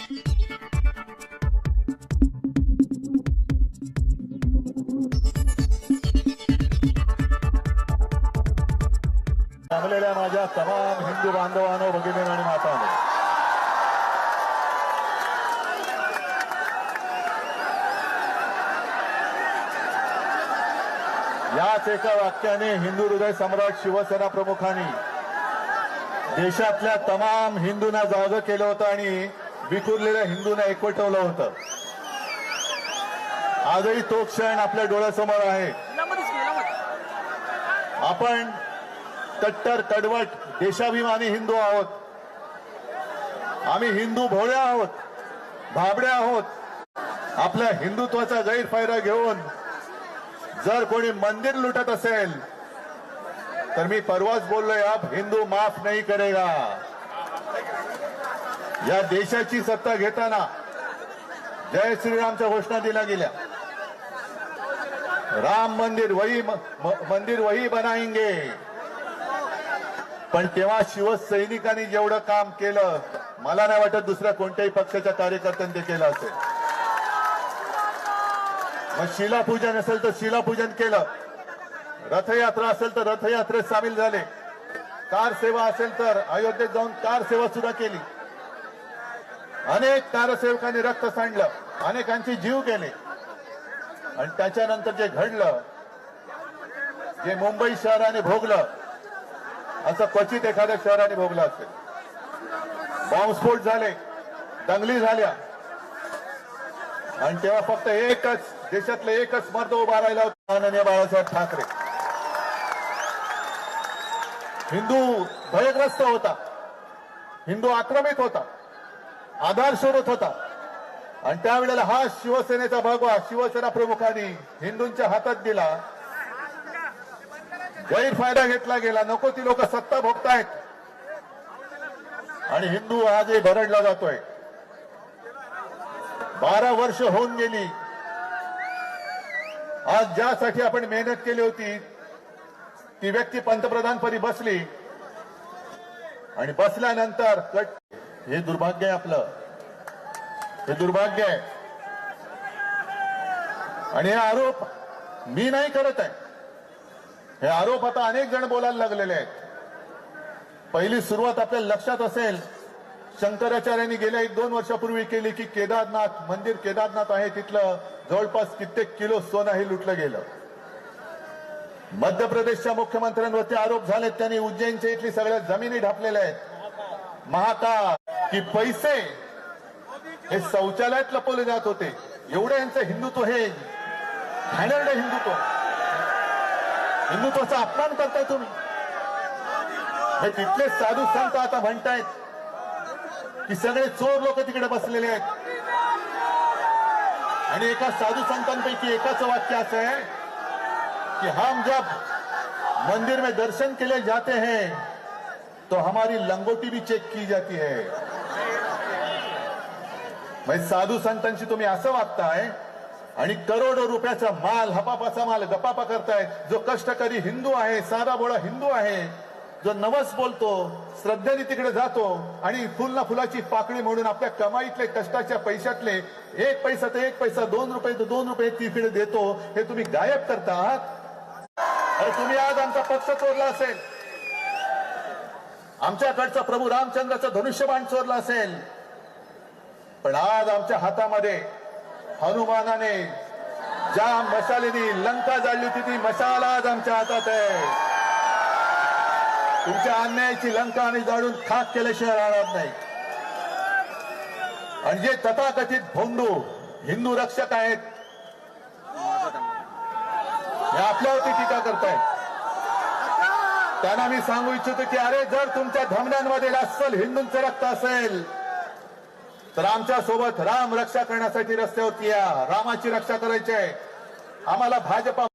जमलेल्या माझ्या तमाम हिंदू बांधवांनो, भगिनी आणि मातांनो, याच एका वाक्याने हिंदू हृदय सम्राट शिवसेना प्रमुखांनी देशातल्या तमाम हिंदूंना जागं केलं होतं आणि विखुरलेल्या हिंदूंना एकवटवलं होतं. आजही तो क्षण आपल्या डोळ्यासमोर आहे. आपण कट्टर कडवट देशाभिमानी हिंदू आहोत. आम्ही हिंदू भोळे आहोत, भाबडे आहोत. आपल्या हिंदुत्वाचा गैरफायदा घेऊन जर कोणी मंदिर लुटत असेल तर मी परवाच बोललोय, अब हिंदू माफ नहीं करेगा. या देशाची सत्ता घेताना जय श्रीरामच्या घोषणा दिल्या गेल्या. राम मंदिर वही बनाएंगे. पण तेव्हा शिवसैनिकांनी जेवढं काम केलं, मला नाही वाटत दुसऱ्या कोणत्याही पक्षाच्या कार्यकर्त्यांनी ते केलं असेल. मग शिलापूजन असेल तर शिलापूजन केलं, रथयात्रा असेल तर रथयात्रेत सामील झाले, कार सेवा असेल तर अयोध्येत जाऊन कार सेवा सुद्धा केली. अनेक कारसेवकांनी रक्त सांडलं, अनेकांचे जीव गेले. आणि त्याच्यानंतर जे घडलं, जे मुंबई शहराने भोगलं, असं क्वचित एखाद्या शहराने भोगलं असेल. बॉम्बस्फोट झाले, दंगली झाल्या, आणि तेव्हा फक्त एकच देशातले एकच मर्द उभा राहिला होता, माननीय बाळासाहेब ठाकरे. हिंदू भयग्रस्त होता, हिंदू आक्रमित होता, आधार शोधत होता. आणि त्यावेळेला हा शिवसेनेचा भगवा शिवसेना प्रमुखांनी हिंदूंच्या हातात दिला. गैरफायदा घेतला गेला. नको ती लोक सत्ता भोगतायत आणि हिंदू आजही भरडला जातोय. 12 वर्ष होऊन गेली. आज ज्यासाठी आपण मेहनत केली होती ती व्यक्ती पंतप्रधानपदी बसली आणि बसल्यानंतर हे दुर्भाग्य आहे आपलं, हे दुर्भाग्य आहे. आणि हे आरोप मी नाही करत आहे, हे आरोप आता अनेक जण बोलायला लागलेले आहेत. पहिली सुरुवात आपल्याला लक्षात असेल, शंकराचार्यांनी गेल्या 1-2 वर्षापूर्वी केली की केदारनाथ मंदिर, केदारनाथ आहे तिथलं जवळपास कित्येक किलो सोनं हे लुटलं गेलं. मध्य प्रदेशच्या मुख्यमंत्र्यांवरती आरोप झालेत, त्यांनी उज्जैनच्या इथली सगळ्या जमिनी ढापलेल्या आहेत. महाकाल की पैसे हे शौचालयात लपवले जात होते. एवढं यांचं हिंदुत्व, हे घाणेरडं हिंदुत्व, हिंदुत्वाचा अपमान करताय तुम्ही. हे तिथले साधू संत आता म्हणतायत की सगळे चोर लोक तिकडे बसलेले आहेत. आणि एका साधू संतांपैकी एकाचं वाक्य असं आहे कि हम जब मंदिर में दर्शन के लिए जाते हैं तो हमारी लंगोटी भी चेक की जाती है. म्हणजे साधू संतांशी तुम्ही असं वागताय आणि करोडो रुपयाचा माल, हपापाचा माल गपापा करतायत. जो कष्टकरी हिंदू आहे, साधा बोळा हिंदू आहे, जो नवस बोलतो, श्रद्धेने तिकडे जातो आणि फुल ना फुलाची पाकळी म्हणून आपल्या कमाईतले कष्टाच्या पैशातले 1 पैसा तर 1 पैसा, 2 रुपये तर 2 रुपये तिकडे देतो, हे तुम्ही गायब करतात. अरे तुम्ही आज आमचा पक्ष चोरला असेल, आमच्याकडचा प्रभू रामचंद्राचं धनुष्यबाण चोरला असेल, पण आज आमच्या हातामध्ये हनुमानाने ज्या मशालेनी लंका जाळली होती ती मशाल आज आमच्या हातात आहे. तुमच्या अन्यायाची लंका आणि जाळून खाक केल्याशिवाय राहणार नाही. आणि जे तथाकथित भोंदू हिंदू रक्षक आहेत हे आपल्यावरती टीका करतायत. त्यांना मी सांगू इच्छितो की अरे, जर तुमच्या धमन्यांमध्ये अस्सल हिंदूंचं रक्त असेल तर आमच्या सोबत राम रक्षा करण्यासाठी रस्त्यावरती या. रामाची रक्षा करायची आहे आम्हाला. भाजपा